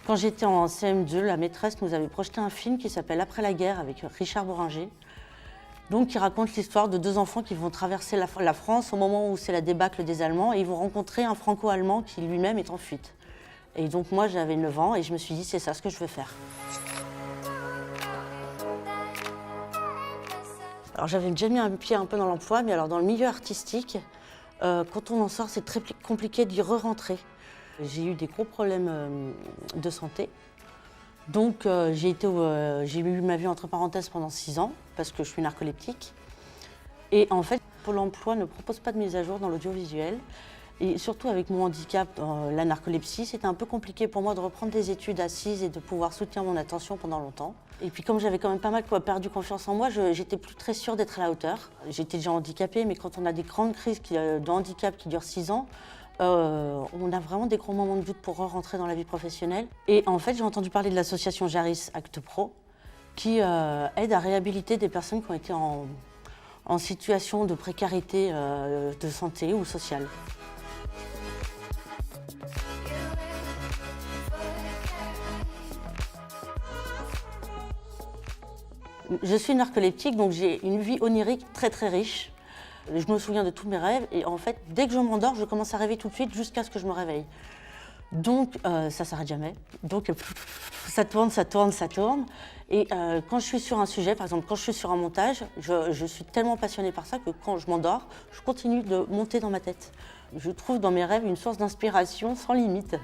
Quand j'étais en CM2, la maîtresse nous avait projeté un film qui s'appelle Après la guerre avec Richard Bohringer. Donc, qui raconte l'histoire de deux enfants qui vont traverser la France au moment où c'est la débâcle des Allemands et ils vont rencontrer un franco-allemand qui lui-même est en fuite. Et donc moi j'avais 9 ans et je me suis dit c'est ça ce que je veux faire. Alors j'avais déjà mis un pied un peu dans l'emploi, mais alors dans le milieu artistique, quand on en sort c'est très compliqué d'y re-rentrer. J'ai eu des gros problèmes de santé. Donc j'ai eu ma vie entre parenthèses pendant 6 ans parce que je suis narcoleptique. Et en fait, Pôle emploi ne propose pas de mise à jour dans l'audiovisuel. Et surtout avec mon handicap, la narcolepsie, c'était un peu compliqué pour moi de reprendre des études assises et de pouvoir soutenir mon attention pendant longtemps. Et puis comme j'avais quand même pas mal perdu confiance en moi, j'étais plus très sûre d'être à la hauteur. J'étais déjà handicapée, mais quand on a des grandes crises de handicap qui durent 6 ans, on a vraiment des gros moments de doute pour rentrer dans la vie professionnelle. Et en fait, j'ai entendu parler de l'association Jaris Acte Pro, qui aide à réhabiliter des personnes qui ont été en situation de précarité de santé ou sociale. Je suis narcoleptique, donc j'ai une vie onirique très très riche. Je me souviens de tous mes rêves et en fait, dès que je m'endors, je commence à rêver tout de suite jusqu'à ce que je me réveille. Donc ça s'arrête jamais. Donc ça tourne, ça tourne, ça tourne. Et quand je suis sur un sujet, par exemple quand je suis sur un montage, je suis tellement passionnée par ça que quand je m'endors, je continue de monter dans ma tête. Je trouve dans mes rêves une source d'inspiration sans limite.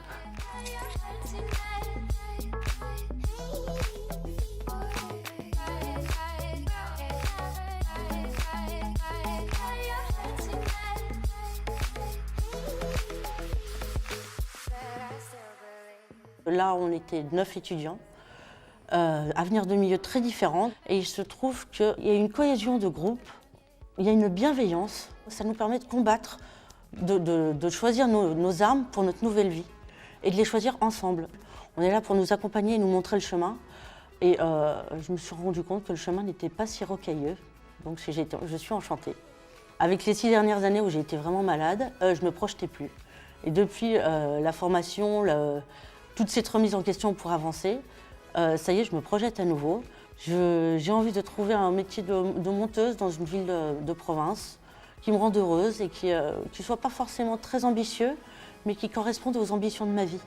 Là, on était 9 étudiants, à venir de milieux très différents. Et il se trouve qu'il y a une cohésion de groupe, il y a une bienveillance. Ça nous permet de combattre, de choisir nos armes pour notre nouvelle vie et de les choisir ensemble. On est là pour nous accompagner et nous montrer le chemin. Et je me suis rendu compte que le chemin n'était pas si rocailleux. Donc je suis enchantée. Avec les 6 dernières années où j'ai été vraiment malade, je ne me projetais plus. Et depuis la formation, toute cette remise en question pour avancer, ça y est, je me projette à nouveau. J'ai envie de trouver un métier de monteuse dans une ville de province qui me rende heureuse et qui ne soit pas forcément très ambitieux, mais qui corresponde aux ambitions de ma vie.